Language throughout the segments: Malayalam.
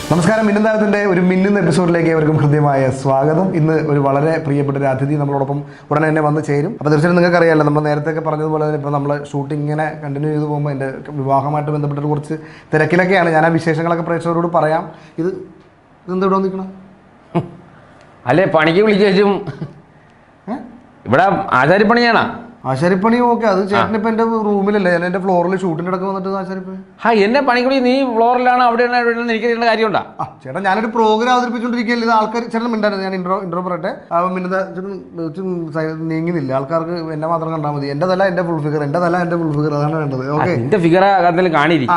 നമസ്കാരം. മിന്നും താരത്തിൻ്റെ ഒരു മിന്നുന്ന എപ്പിസോഡിലേക്ക് ഏവർക്കും ഹൃദ്യമായ സ്വാഗതം. ഇന്ന് ഒരു വളരെ പ്രിയപ്പെട്ട ഒരു അതിഥി നമ്മളോടൊപ്പം ഉടനെ തന്നെ വന്ന് ചേരും. അപ്പോൾ തീർച്ചയായും നിങ്ങൾക്ക് അറിയാമല്ലോ, നമ്മൾ നേരത്തെ പറഞ്ഞതുപോലെ തന്നെ ഇപ്പോൾ നമ്മൾ ഷൂട്ടിംഗ് ഇങ്ങനെ കണ്ടിന്യൂ ചെയ്ത് പോകുമ്പോൾ എൻ്റെ വിവാഹമായിട്ട് ബന്ധപ്പെട്ട് കുറച്ച് തിരക്കിലൊക്കെയാണ്. ഞാൻ ആ വിശേഷങ്ങളൊക്കെ പ്രേക്ഷകരോട് പറയാം. ഇതെന്താ ഇവിടെ നിൽക്കണം? അല്ലേ പണിക്ക് വിളിച്ചും ഇവിടെ ആശാരിപ്പണിയാണോ? ആശാരിപ്പണി ഓക്കെ, അത് ചേട്ടനിപ്പോൾ എൻ്റെ റൂമിലല്ലേ, ഞാൻ എൻ്റെ ഫ്ലോറിൽ ഷൂട്ടിൻ്റെ ഇടയ്ക്ക് വന്നിട്ട് ആശാരിപ്പണി. എന്നെ പണിക്കുടി നീ ഫ്ലോറിലാണ് അവിടെ എനിക്ക് കാര്യമുണ്ടോ? ചേട്ടാ ഞാനൊരു പ്രോഗ്രാം അവതരിപ്പിച്ചുകൊണ്ടിരിക്കുകയല്ലേ, ഇത് ആൾക്കാർ ചേട്ടൻ മിണ്ടായിരുന്നു. ഞാൻ ഇൻട്രോ പറയട്ടെ. മിന്നുന്ന നീങ്ങുന്നില്ല, ആൾക്കാർക്ക് എന്നെ മാത്രം കണ്ടാൽ മതി. എൻ്റെ തല എൻ്റെ ഫുൾ ഫിഗർ, എൻ്റെ തല എൻ്റെ ഫുൾ ഫിഗർ, അതാണ് വേണ്ടത്. ഓക്കെ, എൻ്റെ ഫിഗർ കാണിരി.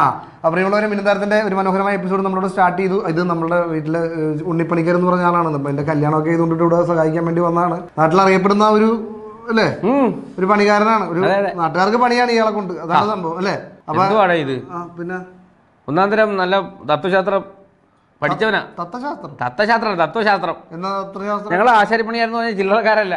പ്രിയമുള്ളവരെ, മിന്നുതാരത്തിൻ്റെ ഒരു മനോഹരമായ എപ്പിസോഡ് നമ്മളോട് സ്റ്റാർട്ട് ചെയ്തു. ഇത് നമ്മുടെ വീട്ടിൽ ഉണ്ണിപ്പണിക്കർ എന്ന് പറഞ്ഞ ആളാണ്. അപ്പം എൻ്റെ കല്യാണമൊക്കെ ചെയ്തുകൊണ്ടിട്ട് ഇവിടെ സഹായിക്കാൻ വേണ്ടി വന്നതാണ്. നാട്ടിൽ അറിയപ്പെടുന്ന ഒരു അല്ലേ, ഒരു പണിക്കാരനാണ്. ഒരു നാട്ടുകാർക്ക് പണിയാണ് ഇയാളെ കൊണ്ട്, അതാണ് സംഭവം അല്ലേ. അപ്പൊ ഇത് പിന്നെ ഒന്നാം തരം നല്ല തത്വശാസ്ത്രം പഠിച്ചവനാ. തത്വശാസ്ത്രം എന്നാ തത്വശാസ്ത്രം? ഞങ്ങൾ ആശാരിപ്പണിയായിരുന്നു പറഞ്ഞാൽ ചില്ലറക്കാരല്ല.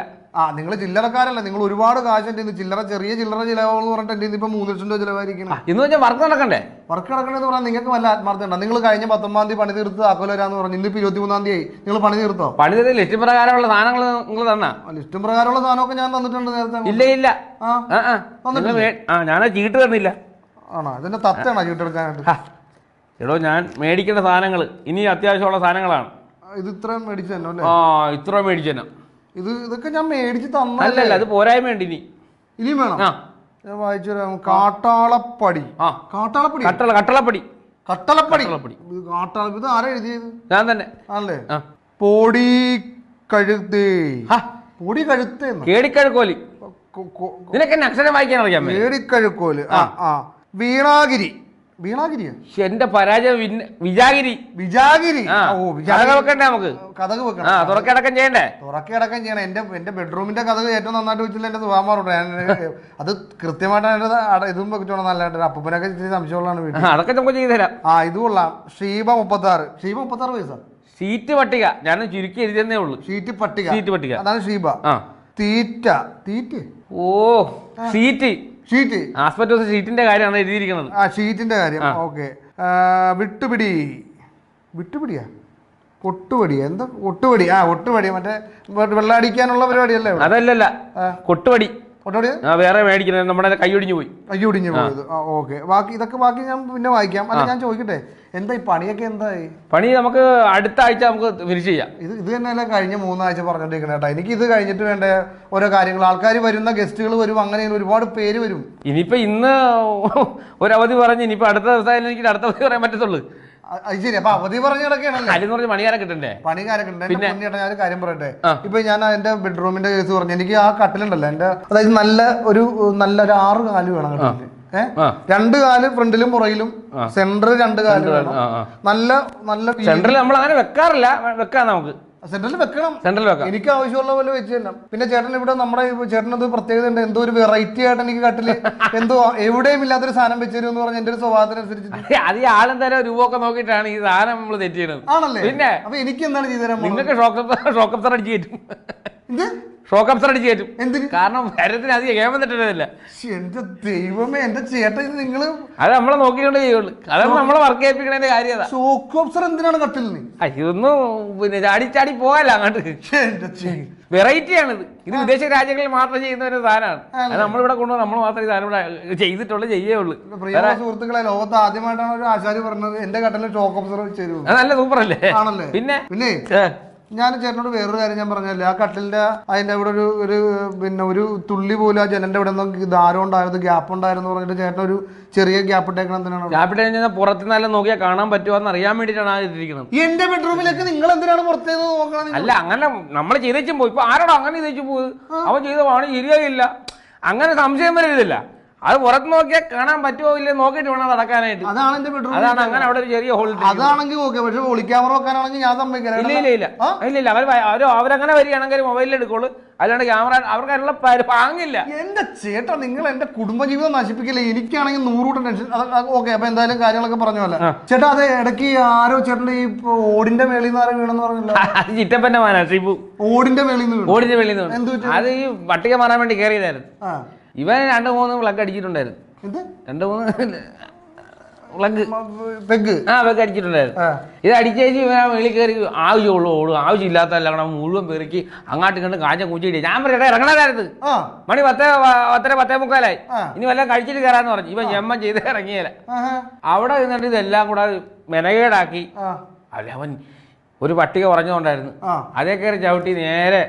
നിങ്ങൾ ചില്ലറക്കാരല്ല, നിങ്ങൾ ഒരുപാട് കാശ് എൻ്റെ ചെറിയ ചില്ലറ ചിലവെന്ന് പറഞ്ഞിട്ട് എൻ്റെ ഇപ്പൊ 3 ലക്ഷം രൂപ ചിലവായിരിക്കണം. ഇന്ന് വെച്ചാൽ വർക്ക് നടക്കണ്ടേ? വർക്ക് നടക്കണ്ടെന്ന് പറഞ്ഞാൽ നിങ്ങൾക്ക് വല്ല ആത്മാർത്ഥം ഉണ്ടോ? നിങ്ങൾ കഴിഞ്ഞ 19-ാം തീയതി പണി തീർത്ത് ആക്കോല വരാന്ന് പറഞ്ഞു. ഇന്നിപ്പോ 23-ാം തീയതി നിങ്ങൾ പണി തീർത്തോ? പണി തീർത്ത് ലിസ്റ്റ് പ്രകാരമുള്ള സാധനങ്ങൾ നിങ്ങൾ തന്നാ? ലിസ്റ്റ് പ്രകാരമുള്ള സാധനമൊക്കെ ഞാൻ തന്നിട്ടുണ്ട് നേരത്തെ. ഇല്ല ഞാൻ ചീട്ട് തന്നില്ല. ആണോ? ഇതിന്റെ തത്തയാണോ ചീട്ടെടുക്കാനായിട്ട്? എടോ, ഞാൻ മേടിക്കേണ്ട സാധനങ്ങൾ ഇനി അത്യാവശ്യമുള്ള സാധനങ്ങളാണ്. ഇത് ഇത്രയും മേടിച്ചു തന്നെ അല്ലേ? ഇത്ര മേടിച്ചു തന്നെ. ഇതൊക്കെ ഞാൻ മേടിച്ച് തന്നല്ല, അത് പോരായ്മ ഉണ്ട്. ഇനിയും വേണം. ഞാൻ വായിച്ചു തരാം. കാട്ടാളപ്പടി. കട്ടളപ്പടി. ഇത് ആരാ എഴുതിയത്? ഞാൻ തന്നെ. ആണല്ലേ? പൊടി കഴുത്തേ. പൊടി കഴുത്തേ, കേടിക്കഴുക്കോലി. നിനക്ക് എന്നെ അക്ഷരം വായിക്കാൻ അറിയാം. കേടിക്കഴുക്കോല്. വീണാഗിരി. വീണാഗിരിയോ? എന്റെ പരാജയം വിജാഗിരി. വെക്കണ്ടേ നമുക്ക്? കഥക് വെക്കണം. തുറക്കടക്കം ചെയ്യണ്ടേ? തുറക്കടക്കം ചെയ്യണം. എന്റെ ബെഡ്റൂമിന്റെ കഥക് ഏറ്റവും നന്നായിട്ട് വെച്ചില്ല എന്റെ സുഖമാറുണ്ട്. അത് കൃത്യമായിട്ട് ഇതും വെച്ചോണം. നല്ലതായിട്ട് അപ്പൂപ്പനൊക്കെ ഇച്ചിരി സംശയമുള്ളതാണ് വീട്ടിൽ. അതൊക്കെ നമുക്ക് ചെയ്തു തരാം. ഇത് കൊള്ളാം. ഷീബ 36 വയസ്സാണ്. സീറ്റ് പട്ടിക ഞാൻ ചുരുക്കി എഴുതിയെന്നേ ഉള്ളൂ. ഷീറ്റ് പട്ടിക അതാണ് ഷീബ. തീറ്റ. ഷീറ്റ് ആസ്പെറ്റോസ് ഷീറ്റിന്റെ കാര്യമാണ് എഴുതിയിരിക്കുന്നത്. ഷീറ്റിന്റെ കാര്യം. ഓക്കെ. വിട്ടുപിടിയാ? കൊട്ടുപടി. എന്താ കൊട്ടുപടി? ഒട്ടുപടി മറ്റേ വെള്ളം അടിക്കാനുള്ള പരിപാടിയല്ലേ? അതല്ല, കൊട്ടുപടി. വേറെ മേടിക്കുന്നത് നമ്മുടെ കൈയൊടിഞ്ഞു പോയത്. ഓക്കെ. ഇതൊക്കെ ഞാൻ പിന്നെ വായിക്കാം. അല്ല, ഞാൻ ചോദിക്കട്ടെ, എന്താ ഈ പണിയൊക്കെ എന്തായി? പണി നമുക്ക് അടുത്ത ആഴ്ച നമുക്ക് ഫിനിഷ് ചെയ്യാം. ഇത് തന്നെയല്ല കഴിഞ്ഞ 3 ആഴ്ച പറഞ്ഞോണ്ടിരിക്കണ കേട്ടോ. എനിക്ക് ഇത് കഴിഞ്ഞിട്ട് വേണ്ട ഓരോ കാര്യങ്ങൾ. ആൾക്കാർ വരുന്ന ഗസ്റ്റുകൾ വരും, അങ്ങനെ ഒരുപാട് പേര് വരും. ഇനിയിപ്പോ ഇന്ന് ഒരു അവധി പറഞ്ഞ് ഇനിയിപ്പോ അടുത്ത ദിവസം എനിക്ക് അടുത്ത അവധി പറയാൻ പറ്റത്തുള്ളൂ. ശരി. അപ്പൊ അവധി പറഞ്ഞ കിടക്കുകയാണല്ലേ? പണിക്കാരെ കിട്ടണ്ടേ? പിന്നെ ഞാൻ ഒരു കാര്യം പറയട്ടെ. ഇപ്പൊ ഞാൻ എന്റെ ബെഡ്റൂമിന്റെ കേസ് പറഞ്ഞു. എനിക്ക് ആ കട്ടിലുണ്ടല്ലോ എന്റെ, അതായത് നല്ല ഒരു 6 കാല് വേണം കട്ടില്. 2 കാല് ഫ്രണ്ടിലും പുറകിലും, സെന്റർ 2 കാല് വേണം. നല്ല സെന്ററിൽ നമ്മൾ അങ്ങനെ വെക്കാറില്ല. വെക്കാം നമുക്ക് സെന്ററിൽ വെക്കണം. എനിക്ക് ആവശ്യമുള്ള പോലെ വെച്ച് തന്നെ. പിന്നെ ചേട്ടൻ ഇവിടെ നമ്മുടെ ചേട്ടനത് പ്രത്യേകത ഉണ്ട്. എന്തോ ഒരു വെറൈറ്റി ആയിട്ട് എനിക്ക് കട്ടില് എന്തോ എവിടെയും ഇല്ലാത്തൊരു സാധനം വെച്ചു തരും എന്ന് പറഞ്ഞ എന്റെ ഒരു സ്വഭാവത്തിനനുസരിച്ച് അത് ഈ ആളെന്തായാലും രൂപ ഒക്കെ നോക്കിയിട്ടാണ് ഈ സാധനം നമ്മൾ തെറ്റ് ചെയ്യുന്നത്. ആണല്ലേ? പിന്നെ അപ്പൊ എനിക്ക് എന്താണ് ചെയ്തു തരാൻ? നിങ്ങൾക്ക് ഷോക്കപ്സർ അടിച്ചു കയറ്റും. ഷോക്കപ്സർ അടിച്ചു കയറ്റും. എന്തിന്? കാരണം കാര്യത്തിന് അധികം കേമം തെറ്റില്ല. എന്റെ ദൈവമേ, എന്റെ ചേട്ടൻ നിങ്ങള് അത് നമ്മളെ നോക്കിക്കൊണ്ട് ചെയ്യുള്ളൂ. അതാണ് നമ്മളെ വർക്ക് ചെയ്യിപ്പിക്കണതിന്റെ കാര്യം. ഷോക്കപ്സർ എന്തിനാണ് കട്ടിലിന്? ഇതൊന്നും പിന്നെ ചാടി പോകല്ല അങ്ങോട്ട്. വെറൈറ്റി ആണിത്. ഇത് വിദേശ രാജ്യങ്ങളിൽ മാത്രം ചെയ്യുന്ന ഒരു സാധനമാണ്. അത് നമ്മളിവിടെ കൊണ്ടുപോകും. നമ്മൾ മാത്രമേ ഈ സാധനം ഇവിടെ ചെയ്തിട്ടുള്ളൂ, ചെയ്യുള്ളൂ. പ്രിയ സുഹൃത്തുക്കളെ, ലോകത്ത് ആദ്യമായിട്ടാണ് ഒരു ആശാരി പറഞ്ഞത് എന്റെ കട്ടിലിൽ ഷോക്കപ്സർ വെച്ചു. നല്ല സൂപ്പർ അല്ലേ? ആണല്ലേ? പിന്നെ ഞാൻ ചേട്ടനോട് വേറൊരു കാര്യം ഞാൻ പറഞ്ഞല്ലേ, ആ കട്ടിലിന്റെ അതിന്റെ അവിടെ ഒരു തുള്ളി പോലും ആ ജനന്റെ ഇവിടെ നിന്ന് ധാരം ഉണ്ടായിരുന്നു, ഗ്യാപ്പ് ഉണ്ടായിരുന്നു പറഞ്ഞിട്ട് ചേട്ടൻ ഒരു ചെറിയ ഗ്യാപ്പ് ഇട്ടേക്കണം. എന്തിനാണ് ഗ്യാപ്പ് ഇട്ട് പുറത്ത് നല്ല നോക്കിയാൽ കാണാൻ പറ്റുമോ എന്ന് അറിയാൻ വേണ്ടിയിട്ടാണ് ഇരിക്കുന്നത്. എന്റെ ബെഡ്റൂമിലേക്ക് നിങ്ങൾ എന്തിനാണ് പുറത്തേക്ക് നോക്കണം? അല്ല, അങ്ങനെ നമ്മൾ ചെയ്തേച്ചും പോയി. ഇപ്പൊ ആരോടോ അങ്ങനെ ചെയ്തേച്ചു പോയത്? അവൻ ചെയ്ത പണി ശരിയായില്ല, അങ്ങനെ സംശയം വരരുതില്ല. അത് പുറത്ത് നോക്കിയാൽ കാണാൻ പറ്റുമോ ഇല്ലേ നോക്കിയിട്ട് വേണം നടക്കാനായിട്ട്. അതാണ് എന്റെ ബെഡ്റൂം. അതാണ് അങ്ങനെ അവിടെ ഒരു ചെറിയ ഹോൾ. അതാണെങ്കിൽ ഓക്കെ. പക്ഷെ ഒളിക്യാമറ വെക്കാനാണെങ്കിൽ ഞാൻ സമ്മതിക്കില്ല. ഇല്ല അവരങ്ങനെ വരികയാണെങ്കിൽ മൊബൈലിൽ എടുക്കുള്ളൂ. അല്ലാണ്ട് ക്യാമറ അവർക്ക് അതിനുള്ള പാങ്ങില്ല. എന്റെ ചേട്ടാ, നിങ്ങൾ എന്റെ കുടുംബജീവിതം നശിപ്പിക്കില്ലേ? എനിക്കാണെങ്കിൽ 100 കൂട്ടം ടെൻഷൻ. ഓക്കെ, അപ്പൊ എന്തായാലും കാര്യങ്ങളൊക്കെ പറഞ്ഞോല്ല ചേട്ടാ. അത് ഇടയ്ക്ക് ആരോ ചേട്ടന്റെ ഈ ഓടിന്റെ മേളിൽ നിന്ന് ആരോ വീണെന്ന് പറഞ്ഞില്ല? ചിറ്റപ്പന്റെ മാനാ ഷിബു. ഓടിന്റെ മേളിൽ നിന്ന് എന്ത്? അത് ഈ പട്ടിക മാറാൻ വേണ്ടി കയറിയതായിരുന്നു. ഇവൻ 2-3 പ്ലഗ് അടിച്ചിട്ടുണ്ടായിരുന്നു. 2-3 പ്ലഗ് പെഗ് പെഗ് അടിച്ചിട്ടുണ്ടായിരുന്നു. ഇത് അടിച്ചേച്ച് വെളിയിൽ കയറി ആവശ്യമുള്ളൂ ഓടും, ആവശ്യമില്ലാത്തല്ല മുഴുവൻ പെറുക്കി അങ്ങോട്ടും ഇങ്ങോട്ടും കാഞ്ചം കുഞ്ചിട്ട് ഞാൻ പറയട്ടെ ഇറങ്ങണതായിരുന്നു. മണി 10:10:45 ഇനി വല്ലതും കഴിച്ചിട്ട് കയറാന്ന് പറഞ്ഞു. ഇവൻ ജമ്മം ചെയ്ത് ഇറങ്ങിയല്ല. അവിടെ നിന്നിട്ട് ഇതെല്ലാം കൂടെ മെനകേടാക്കി. അല്ല അവൻ ഒരു പട്ടിക പറഞ്ഞുകൊണ്ടായിരുന്നു, അതേ കയറി ചവിട്ടി നേരെ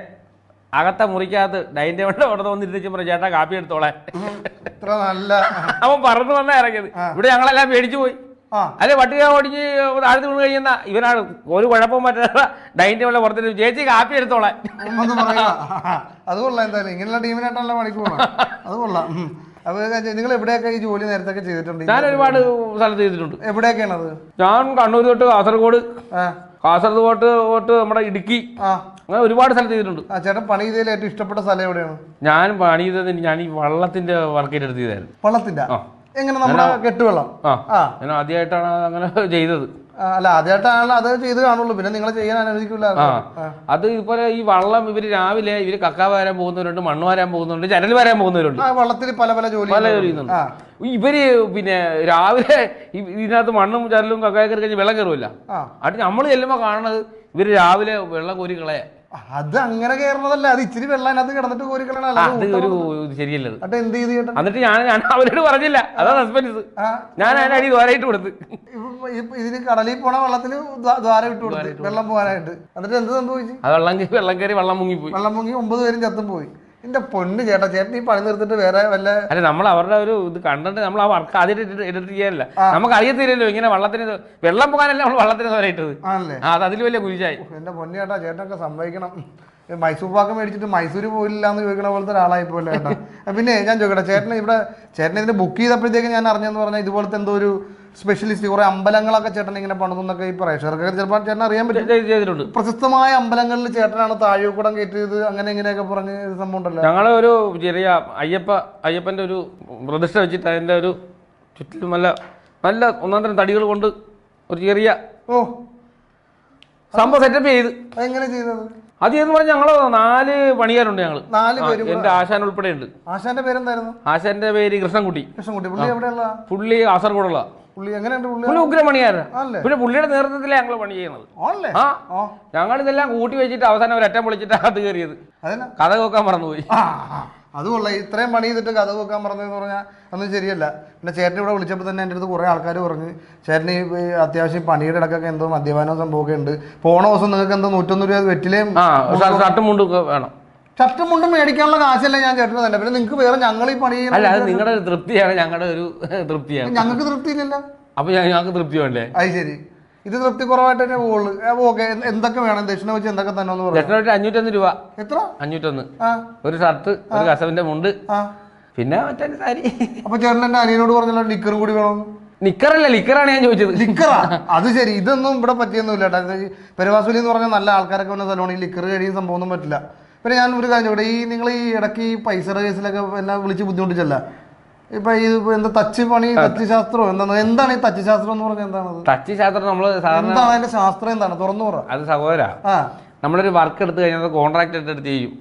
അകത്തെ മുറിക്കകത്ത് ഡൈനിങ് ടേബിളിന്റെ അവിടെ വന്നിരുന്നു പറഞ്ഞു ചേട്ടാ കാപ്പി എടുത്തോളെ. അവൻ പറന്നു വന്നാ ഇറങ്ങിയത്. ഇവിടെ ഞങ്ങളെല്ലാം പേടിച്ചു പോയി. അല്ലെ പട്ടിക ഓടിച്ച് താഴ്ത്തി വീണ് കഴിയുന്ന ഇവനാണ് ഒരു കുഴപ്പം പറ്റാത്ത ഡൈനിങ് ടേബിളിലെ പുറത്തിട്ട് ചേച്ചി കാപ്പി എടുത്തോളെ. അത് കൊള്ളാം. എന്തായാലും ഇങ്ങനെയുള്ള ടീമിനായിട്ടല്ല പണിക്ക് പോകണം. അത് കൊള്ളാം. അപ്പൊ നിങ്ങൾ എവിടെയൊക്കെ ഈ ജോലി നേരത്തെ ചെയ്തിട്ടുണ്ട്? ഞാൻ ഒരുപാട് സ്ഥലത്ത് ചെയ്തിട്ടുണ്ട്. എവിടെയൊക്കെയാണത്? ഞാൻ കണ്ണൂർ തൊട്ട് കാസർഗോഡ് തൊട്ട് നമ്മുടെ ഇടുക്കി, അങ്ങനെ ഒരുപാട് സ്ഥലത്ത് ചെയ്തിട്ടുണ്ട്. ചേട്ടൻ പണി ചെയ്തതിൽ ഏറ്റവും ഇഷ്ടപ്പെട്ട സ്ഥലം എവിടെയാണ്? ഞാൻ പണി ചെയ്തത് ഞാൻ ഈ വള്ളത്തിന്റെ വർക്ക് എടുത്ത് ചെയ്തായിരുന്നു. വള്ളത്തിന്റെ എങ്ങനെ നമ്മുടെ കെട്ടുവെള്ളം? ഞാൻ ആദ്യമായിട്ടാണ് അങ്ങനെ ചെയ്തത്. അല്ല ആദ്യമായിട്ടാണല്ലോ അത് ചെയ്ത് കാണുള്ളൂ, പിന്നെ നിങ്ങൾ ചെയ്യാൻ അനുവദിക്കില്ല. അത് ഇതുപോലെ ഈ വള്ളം ഇവര് രാവിലെ ഇവര് കക്ക വരാൻ പോകുന്നവരുണ്ട്, മണ്ണ് വരാൻ പോകുന്നവരുണ്ട്, ചരൽ വരാൻ പോകുന്നവരുണ്ട്. വള്ളത്തിൽ പല ജോലി ചെയ്യുന്നുണ്ട്. ഇവര് പിന്നെ രാവിലെ ഇതിനകത്ത് മണ്ണും ചരലും കക്കയൊക്കെ കഴിഞ്ഞ് വെള്ളം കയറുമല്ല. അത് നമ്മൾ ചെല്ലുമ്പോ കാണുന്നത് ഇവര് രാവിലെ വെള്ളം കോരി കളയാ. അത് അങ്ങനെ കയറുന്നതല്ല, അത് ഇച്ചിരി വെള്ളം അതിനകത്ത് കിടന്നിട്ട് കോരി കളയണം. അത് ഒരു ശരിയല്ലത്. എന്ത് ചെയ്ത് ചേട്ടാ? എന്നിട്ട് ഞാൻ അവരോട് പറഞ്ഞില്ല, അതാ സസ്പെൻസ്. ഞാൻ അതിന്റെ അടി ദ്വാരായിട്ട് കൊടുത്ത്. ഇതിന് കടലിൽ പോണ വെള്ളത്തിന് ദ്വാരം ഇട്ട് കൊടുത്ത് വെള്ളം പോകാനായിട്ട്. എന്നിട്ട് എന്ത് സംഭവിച്ചു? അത് വെള്ളം കയറി വെള്ളം മുങ്ങിപ്പോയി. 9 പേരും ചത്തും പോയി. എന്റെ പൊന്ന് ചേട്ടാ, ചേട്ടൻ ഈ പണി നിർത്തിട്ട് വേറെ വല്ല അല്ല നമ്മൾ അവരുടെ ഒരു ഇത് കണ്ടിട്ട് നമ്മൾ ആ വർക്ക് ആദ്യമായിട്ട് എഡിറ്റ് ചെയ്യാനല്ല. നമുക്ക് അറിയത്തില്ലല്ലോ ഇങ്ങനെ വെള്ളത്തിന് വെള്ളം പോകാനല്ല നമ്മൾ വള്ളത്തിന് ദ്വാരായിട്ടത്. അത് അതിൽ വലിയ കുരിശായി. എന്റെ പൊന്നു ചേട്ടാ, ചേട്ടനൊക്കെ സമ്മതിക്കണം. മൈസൂർ പാക്ക് മേടിച്ചിട്ട് മൈസൂർ പോയില്ല എന്ന് ചോദിക്കണ പോലത്തെ ഒരാളായി പോലെ ചേട്ടാ. പിന്നെ ഞാൻ ചോദിക്കട്ടെ, ചേട്ടൻ ഇതിന് ബുക്ക് ചെയ്തപ്പോഴത്തേക്ക് ഞാൻ അറിഞ്ഞെന്ന് പറഞ്ഞാൽ ഇതുപോലത്തെ എന്തോ ഒരു സ്പെഷ്യലിസ്റ്റ് കുറെ അമ്പലങ്ങളൊക്കെ ചേട്ടൻ ഇങ്ങനെ പണിതെന്നൊക്കെ ഈ പ്രേക്ഷകർക്ക് ചിലപ്പോൾ ചേട്ടൻ അറിയാൻ പറ്റും. ചെയ്തിട്ടുണ്ട്. പ്രശസ്തമായ അമ്പലങ്ങളിൽ ചേട്ടനാണ് താഴെക്കുടം കയറ്റിയത്, അങ്ങനെ ഇങ്ങനെയൊക്കെ പറഞ്ഞ് സംഭവം ഉണ്ടല്ലോ. ഞങ്ങളെ ഒരു ചെറിയ അയ്യപ്പന്റെ ഒരു പ്രതിഷ്ഠ വെച്ചിട്ട് അതിന്റെ ഒരു ചുറ്റിലും നല്ല ഒന്നാന്തരം തടികൾ കൊണ്ട് ഒരു ചെറിയ സംഭവം സെറ്റപ്പ് ചെയ്ത്. എങ്ങനെ ചെയ്തത്? അത് എന്ന് പറഞ്ഞാൽ ഞങ്ങള് 4 പണിക്കാരുണ്ട്. ഞങ്ങള് 4 പേര്. എന്റെ ആശാൻ ഉൾപ്പെടെ ഉണ്ട്. ആശാന്റെ പേരെന്തായിരുന്നു? ആശാന്റെ പേര് കൃഷ്ണൻകുട്ടി. പുള്ളി എവിടെയുള്ള? പുള്ളി കാസർഗോഡുള്ള. പുള്ളി എങ്ങനെയുണ്ട്? പുള്ളി ഉഗ്രമണിയാരൻ. പിന്നെ പുള്ളിയുടെ നേതൃത്വത്തിലാണ് ഞങ്ങൾ പണി ചെയ്യുന്നത്. ഞങ്ങൾ ഇതെല്ലാം കൂട്ടി വെച്ചിട്ട് അവസാനം ഒരു അറ്റം പൊളിച്ചിട്ട് അത് കയറിയത്. കഥ കേൾക്കാൻ മറന്നുപോയി. അതുകൊള്ള ഇത്രയും പണി ചെയ്തിട്ട് കഥ വെക്കാൻ പറഞ്ഞതെന്ന് പറഞ്ഞാൽ ഒന്നും ശരിയല്ല. പിന്നെ ചേട്ടൻ ഇവിടെ വിളിച്ചപ്പോൾ തന്നെ എൻ്റെ അടുത്ത് കുറേ ആൾക്കാർ പറഞ്ഞു ചേട്ടന് അത്യാവശ്യം പണിയുടെ ഇടക്കൊക്കെ എന്തോ മദ്യപാനവും സംഭവമൊക്കെ ഉണ്ട്, പോണ ദിവസം നിങ്ങൾക്ക് എന്തോ 101 രൂപ വെറ്റിലേയും ഷർട്ടും മുണ്ടും വേണം. ഷർട്ടും മുണ്ടും മേടിക്കാനുള്ള കാശല്ല ഞാൻ ചേട്ടന് തന്നെ. പിന്നെ നിങ്ങൾക്ക് വേറെ ഞങ്ങൾ ഈ പണി ചെയ്യുന്നത് അത് നിങ്ങളുടെ ഒരു തൃപ്തിയാണ്, ഞങ്ങളുടെ ഒരു തൃപ്തിയാണ്. ഞങ്ങൾക്ക് തൃപ്തിയില്ലല്ലോ. അപ്പൊ ഞങ്ങൾക്ക് തൃപ്തി വേണ്ടേ? അത് ശരി. ഇത് തൃപ്തി കുറവായിട്ട് തന്നെ പോകുള്ളൂ. ഓക്കെ, എന്തൊക്കെ വേണം? ദക്ഷിണ വെച്ച് എന്തൊക്കെ തന്നെ ഒന്ന് പറഞ്ഞു. ദക്ഷിണ 501 രൂപ. എത്ര? 501. ഒരു ഷർട്ട്, ഒരു കസവിന്റെ മുണ്ട്, പിന്നെ മറ്റേ സാരി. അപ്പൊ ചേട്ടൻ എന്റെ അനിയനോട് പറഞ്ഞല്ലോ നിക്കറും കൂടി വേണം. നിക്കറല്ല, ലിക്കറാണ് ഞാൻ ചോദിച്ചത്. ലിക്കറാ? അത് ശരി. ഇതൊന്നും ഇവിടെ പറ്റിയൊന്നുമില്ല കേട്ടോ. പെരുവാസുലി എന്ന് പറഞ്ഞാൽ നല്ല ആൾക്കാരൊക്കെ വന്ന സ്ഥലമാണ്. ഈ ലിക്കർ കഴിയുന്ന സംഭവം ഒന്നും പറ്റില്ല. പിന്നെ ഞാൻ ഒരു കാര്യം ചോദിക്കട്ടെ, നിങ്ങൾ ഈ ഇടയ്ക്ക് ഈ പൈസയുടെ കേസിലൊക്കെ എല്ലാം വിളിച്ച് ബുദ്ധിമുട്ടിച്ചല്ല? ഇപ്പൊ എന്താ തച്ച് പണി, തച്ച് ശാസ്ത്രം എന്താണ് ഈ തച്ച് ശാസ്ത്രം എന്ന് പറഞ്ഞാൽ? എന്താണ് തച്ച് ശാസ്ത്രം? നമ്മള് എന്താണ് അതിന്റെ ശാസ്ത്രം? എന്താണ്? തുറന്നു പറ. അത് സഹോദരാ, നമ്മളൊരു വർക്ക് എടുത്തു കഴിഞ്ഞാൽ കോൺട്രാക്ട് എടുത്ത് ചെയ്യും.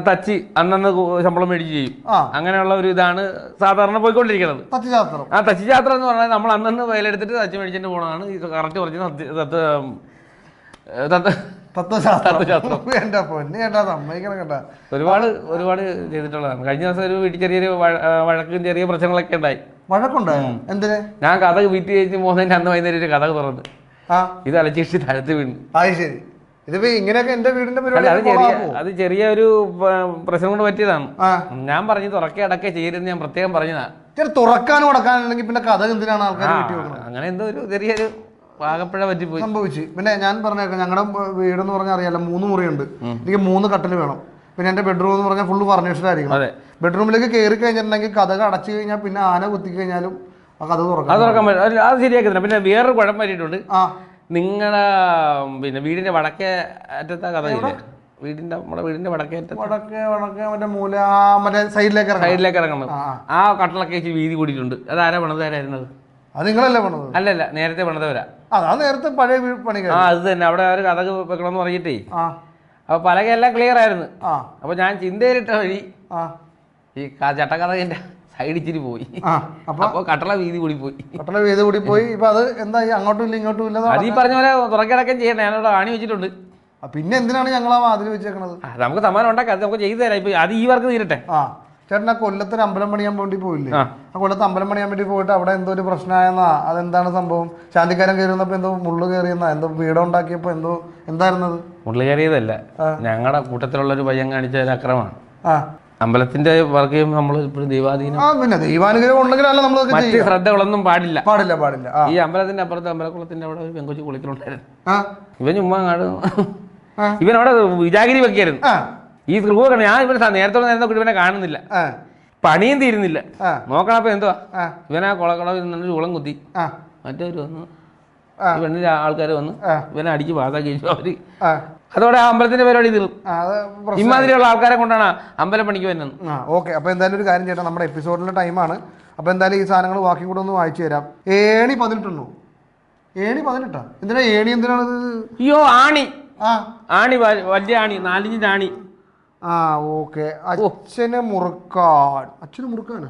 തച്ച് അന്നന്ന് ശമ്പളം മേടിച്ച് ചെയ്യും. അങ്ങനെയുള്ള ഒരു ഇതാണ് സാധാരണ പോയിക്കൊണ്ടിരിക്കുന്നത് തച്ച് ശാസ്ത്രം. തച്ച് ശാസ്ത്രം എന്ന് പറഞ്ഞാൽ നമ്മൾ അന്നന്ന് വയലെടുത്തിട്ട് തച്ച് മേടിച്ചിട്ട് പോകണതാണ് കറക്റ്റ് പറഞ്ഞ തത്വശാസ്ത്രം. എന്റെ പൊന്നെ ചേട്ടാ, സമ്മതിക്കണം കേട്ടാ. ഒരുപാട് ചെയ്തിട്ടുള്ളതാണ്. കഴിഞ്ഞ ദിവസം ഒരു വീട്ടിൽ ചെറിയൊരു വഴക്കും ചെറിയ പ്രശ്നങ്ങളൊക്കെ ഉണ്ടായി. വഴക്കുണ്ടായോ? എന്തിന്? ഞാൻ കഥ വീട്ടിൽ കഴിച്ച് പോകുന്നതിന്റെ അന്ന് വൈകുന്നേരം ഒരു കഥ തുറന്ന് ഇത് അലച്ചിട്ട് താഴത്ത് വീണ്. അത് ശരി. ഇതിപ്പോ ഇങ്ങനെയൊക്കെ എന്റെ വീടിന്റെ അത് ചെറിയ ഒരു പ്രശ്നം കൊണ്ട് പറ്റിയതാണ്. ഞാൻ പറഞ്ഞു തുറക്കെ അടക്കെ ചെയ്യരുതെന്ന് ഞാൻ പ്രത്യേകം പറഞ്ഞതാണ്. തുറക്കാനും അടക്കാനുണ്ടെങ്കിൽ പിന്നെ കഥ എന്തിനാണ് ആൾക്കാർ വീട്ടിൽ വെക്കുന്നത്? അങ്ങനെ എന്തോ ഒരു ചെറിയൊരു പാകപ്പഴ പറ്റിപ്പോയി സംഭവിച്ചു. പിന്നെ ഞാൻ പറഞ്ഞേക്കാം, ഞങ്ങളുടെ വീടെന്ന് പറഞ്ഞാൽ അറിയാലോ 3 മുറിയുണ്ട്. എനിക്ക് 3 കട്ടിൽ വേണം. പിന്നെ എന്റെ ബെഡ്റൂം എന്ന് പറഞ്ഞാൽ ഫുള്ള് ഫർണിഷ്ഡ് ആയിരിക്കും. ബെഡ്റൂമിലേക്ക് കയറി കഴിഞ്ഞിട്ടുണ്ടെങ്കിൽ കഥകൾ അടച്ചു കഴിഞ്ഞാൽ പിന്നെ ആന കുത്തി കഴിഞ്ഞാലും ആ കഥ തുറക്കാൻ പറ്റും. അത് ശരിയാക്കുന്നില്ല. പിന്നെ വേറൊരു കുഴപ്പം പറ്റിയിട്ടുണ്ട്. നിങ്ങളുടെ പിന്നെ വീടിന്റെ വടക്കേ അറ്റത്തെ കഥ നമ്മുടെ വീടിന്റെ വടക്കേ മറ്റേ മൂല മറ്റേ സൈഡിലേക്ക് ഇറങ്ങുന്നത് ആ കട്ടളൊക്കെ വീതി കൂടിയിട്ടുണ്ട്. അത് ആരാ പണിത്? ആരായിരുന്നത്? അത് നിങ്ങളല്ലേ പണിത്? അല്ലല്ല, നേരത്തെ പണിതവരാ. നേരത്തെ പഴയ പണി. അത് തന്നെ. അവിടെ ഒരു കഥ വെക്കണമെന്ന് പറഞ്ഞിട്ടേ അപ്പൊ പലകെല്ലാം ക്ലിയർ ആയിരുന്നു. അപ്പൊ ഞാൻ ചിന്തയിലിട്ട വഴി ഈ ചട്ടക്കഥകിന്റെ സൈഡ് ഇച്ചിരി പോയി. ആ അപ്പൊ അപ്പൊ കട്ടള വീതി കൂടി പോയി. കട്ടള വീതി കൂടി പോയി. ഇപ്പൊ അത് എന്തായി? അങ്ങോട്ടും ഇല്ല ഇങ്ങോട്ടും ഇല്ല. അത് ഈ പറഞ്ഞ പോലെ തുറക്കിടക്കം ചെയ്യണം. ഞാനവിടെ ആണി വെച്ചിട്ടുണ്ട്. പിന്നെ എന്തിനാണ് ഞങ്ങൾ ആ വാതിൽ വെച്ചേക്കണത്? നമുക്ക് സമ്മാനം ഉണ്ടാക്കാം, അത് നമുക്ക് ചെയ്തു തരാം. ഇപ്പൊ അത് ഈ വർക്ക് തീരട്ടെ. ആ ചേട്ടൻ ആ കൊല്ലത്തിന് അമ്പലം പണിയാൻ വേണ്ടി പോയില്ലേ? ആ കൊല്ലത്ത് അമ്പലം പണിയാൻ വേണ്ടി പോയിട്ട് അവിടെ എന്തോ ഒരു പ്രശ്നമായെന്നാ. അതെന്താണ് സംഭവം? ശാന്തിക്കാരൻ കയറുന്നപ്പോ എന്തോ മുള്ളു കയറിയെന്നാ, എന്തോ വീട് ഉണ്ടാക്കിയപ്പോ എന്തോ എന്തായിരുന്നത്? മുള്ളു കയറിയതല്ല, ഞങ്ങളുടെ കൂട്ടത്തിലുള്ള ഒരു പയ്യൻ കാണിച്ച ഒരു അക്രമമാണ്. ആ അമ്പലത്തിന്റെ വർക്ക് ചെയ്യുമ്പോൾ നമ്മൾ ഇപ്പോഴും ദൈവാധീനം, പിന്നെ ദൈവാനുഗ്രഹം ഉണ്ടെങ്കിലല്ല നമ്മൾ മറ്റ് ശ്രദ്ധകളൊന്നും പാടില്ല. പാടില്ല പാടില്ല. ഈ അമ്പലത്തിന്റെ അപ്പുറത്ത് അമ്പലക്കുളത്തിന്റെ അവിടെ ഒരു പെങ്കൊച്ചു കുളിക്കലുണ്ടായിരുന്നു. ഇവൻ ചുമ്മാ ഇവനവിടെ വിജാഗിരി വെക്കായിരുന്നു. ഈ സ്ക്രൂ ഞാൻ ഇവിടെ നേരത്തെ ഇവനെ കാണുന്നില്ല, പണിയും തീരുന്നില്ല. നോക്കണപ്പോ എന്തുവാ ഇവനാ കുളക്കുളവിൽ നിന്ന് ചൂളം കുത്തി മറ്റവര് വന്നു, പെണ്ണിന്റെ ആൾക്കാർ വന്ന് ഇവനെ അടിച്ച് പാസാക്കി അവര്. അതോടെ ആ അമ്പലത്തിന്റെ പരിപാടി തീർന്നു. ഇമാതിരിയുള്ള ആൾക്കാരെ കൊണ്ടാണ് അമ്പലം പണിക്ക് വരുന്നത്. ഓക്കെ, അപ്പൊ എന്തായാലും ഒരു കാര്യം ചേട്ടാ, നമ്മുടെ എപ്പിസോഡിന്റെ ടൈമാണ്. അപ്പൊ എന്തായാലും ഈ സാധനങ്ങൾ ബാക്കി കൂടെ ഒന്ന് വായിച്ചു തരാം. ഏണി 18 ഏണി 18 എന്തിനാ ഏണി? എന്തിനാണ്? അയ്യോ ആണി, ആണി വലിയ ആണി, 4 ഇഞ്ച് ആണി. ആ ഓക്കെ. അച്ഛന് മുറുക്കാൻ, അച്ഛന് മുറുക്കാണ്,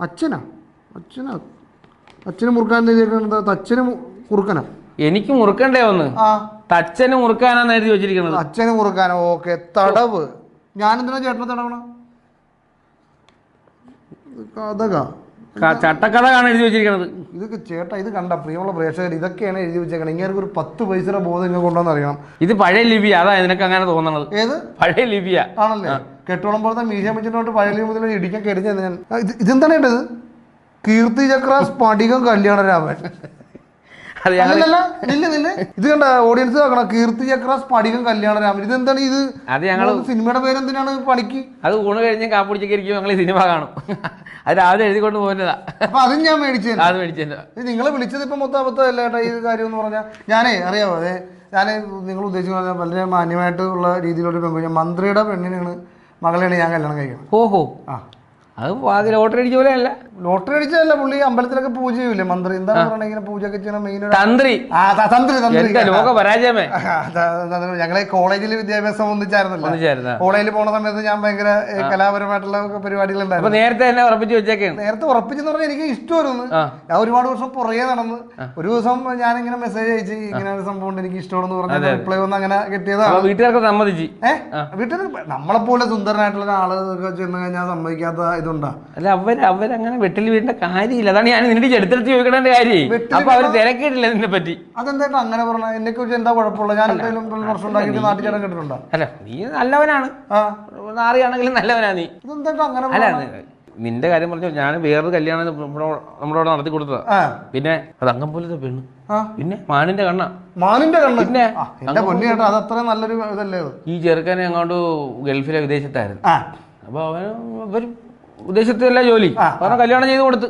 അച്ഛനാ അച്ഛനാ അച്ഛന് മുറുക്കാൻ തച്ചന് കുറുക്കനാ. എനിക്ക് മുറുക്കണ്ടേ ഒന്ന്? തച്ചന് മുറുക്കാനാന്ന് എഴുതി വെച്ചിരിക്കുന്നത്. അച്ഛന് മുറുക്കാനോ? ഓക്കെ. തടവ്. ഞാനെന്തിനാ ചേട്ടനെ തടവണം? കഥകാ, ചട്ടക്കഥയാണ് എഴുതി വെച്ചിരിക്കുന്നത്. ഇതൊക്കെ ചേട്ടാ, ഇത് കണ്ട പ്രിയമുള്ള പ്രേക്ഷകർ, ഇതൊക്കെയാണ് എഴുതി വെച്ചേക്കണം. ഇങ്ങനെ ഒരു 10 പൈസയുടെ ബോധം ഇങ്ങനെ കൊണ്ടുവന്ന് അറിയണം. ഇത് പഴയ ലിപിയാ, അതാ നിനക്ക് അങ്ങനെ തോന്നണത്. ഏത് പഴയ ലിപിയാ? ആണല്ലേ. കെട്ടോളം പോലത്തെ മീശ വെച്ചിട്ട് പഴയ ലിപി മുതൽ ഇടിക്കാൻ കെടിഞ്ഞത് ഞാൻ. ഇതെന്താണ് ഇത്? കീർത്തി ചക്ര സ്ഫടികം കല്യാണരാമൻ. ഇത് കണ്ട ഓഡിയൻസ് നോക്കണം, കീർത്തി ചക്ര സ്ഫടികം കല്യാണരാമൻ. ഇതെന്താണ് ഇത്? അത് ഞങ്ങള് സിനിമയുടെ പേരെന്തിനാണ്? പണിക്ക് അത് ഊണ് കഴിഞ്ഞ് കാപ്പിടിച്ചിരിക്കും ഞങ്ങൾ സിനിമ കാണും. അത് രാവിലെ എഴുതിക്കൊണ്ട് പോകുന്നതാ. അപ്പൊ അതും ഞാൻ മേടിച്ചു. അത് മേടിച്ചത് നിങ്ങളെ വിളിച്ചത് ഇപ്പൊ മൊത്തം അബദ്ധമല്ല കേട്ടോ ഈ കാര്യം എന്ന് പറഞ്ഞാൽ. ഞാനേ അറിയാമോ, അതെ ഞാൻ നിങ്ങൾ ഉദ്ദേശിക്കുന്ന വളരെ മാന്യമായിട്ടുള്ള രീതിയിലൊരു പെൺകുഞ്ഞ മന്ത്രിയുടെ പെണ്ണിനാണ്, മകളെയാണ് ഞാൻ കല്യാണം കഴിക്കണം. ഓഹോ, അത് ലോട്ടറി അടിച്ച പോലെ അല്ല. ലോട്ടറി അടിച്ചതല്ല, പുള്ളി അമ്പലത്തിലൊക്കെ പൂജ ചെയ്യൂലേ മന്ത്രി. എന്താണ് പറഞ്ഞ ഇങ്ങനെ പൂജയൊക്കെ ചെയ്യണം മെയിൻ തന്ത്രി. ലോക പരാജയമേ. ഞങ്ങളെ കോളേജിൽ വിദ്യാഭ്യാസം ഒന്നിച്ചായിരുന്നല്ലോ. കോളേജിൽ പോണ സമയത്ത് ഞാൻ ഭയങ്കര കലാപരമായിട്ടുള്ള പരിപാടികളുണ്ടായിരുന്നു. നേരത്തെ തന്നെ ഉറപ്പിച്ച് വെച്ചേക്കാണ്. നേരത്തെ ഉറപ്പിച്ചെന്ന് പറഞ്ഞാൽ എനിക്ക് ഇഷ്ടമായിരുന്നു. ഞാൻ ഒരുപാട് വർഷം പുറകെ നടന്ന് ഒരു ദിവസം ഞാൻ ഇങ്ങനെ മെസ്സേജ് അയച്ച് ഇങ്ങനെ ഒരു സംഭവം ഉണ്ട് എനിക്ക് ഇഷ്ടമാണെന്ന് പറഞ്ഞാൽ റിപ്ലൈ വന്ന് അങ്ങനെ കിട്ടിയതാണ്. വീട്ടുകാർക്ക് സമ്മതിച്ചു. വീട്ടിൽ നമ്മളെപ്പോലെ സുന്ദരനായിട്ടുള്ള ഒരാള് ചെന്ന് കഴിഞ്ഞാൽ സമ്മതിക്കാത്ത ഇതുണ്ടാ? അല്ല, അവരങ്ങനെ വെട്ടിൽ വീടിന്റെ കാര്യമില്ല. അതാണ് ഞാൻ നിന്റെ എടുത്തെടുത്ത് ചോദിക്കേണ്ട കാര്യം. അപ്പൊ അവര് തിരക്കിട്ടില്ല നിന്നെ പറ്റി. അതെന്താ അങ്ങനെ പറഞ്ഞ? എന്നെ കുറിച്ച് എന്താ കുഴപ്പമുള്ള? ഞാൻ എന്തെങ്കിലും പ്രശ്നം ഉണ്ടാക്കിയിട്ട് നാട്ടിൽ ചേട്ടൻ കിട്ടുന്നുണ്ടോ? അല്ല, നീ നല്ലവനാണ്, നാറിയാണെങ്കിലും നല്ലവനാ നീ. ഇതെന്താ അങ്ങനെ? അല്ല, നിന്റെ കാര്യം പറഞ്ഞു. ഞാൻ വേറൊരു കല്യാണം നമ്മളവിടെ നടത്തി കൊടുത്തതാ. പിന്നെ അത് അങ്ങം പോലത്തെ പെണ്ണ്, പിന്നെ മാനിന്റെ കണ്ണ. മാനിന്റെ കണ്ണ്? പിന്നെ എന്റെ പൊന്നു ചേട്ടാ, അത് അത്ര നല്ലൊരു ഇതല്ലേ. ഈ ചെറുക്കനെ അങ്ങോട്ട് ഗൾഫിലെ വിദേശത്തായിരുന്നു. അപ്പൊ അവര് വിദേശത്തല്ല ജോലി. കാരണം കല്യാണം ചെയ്ത് കൊടുത്ത്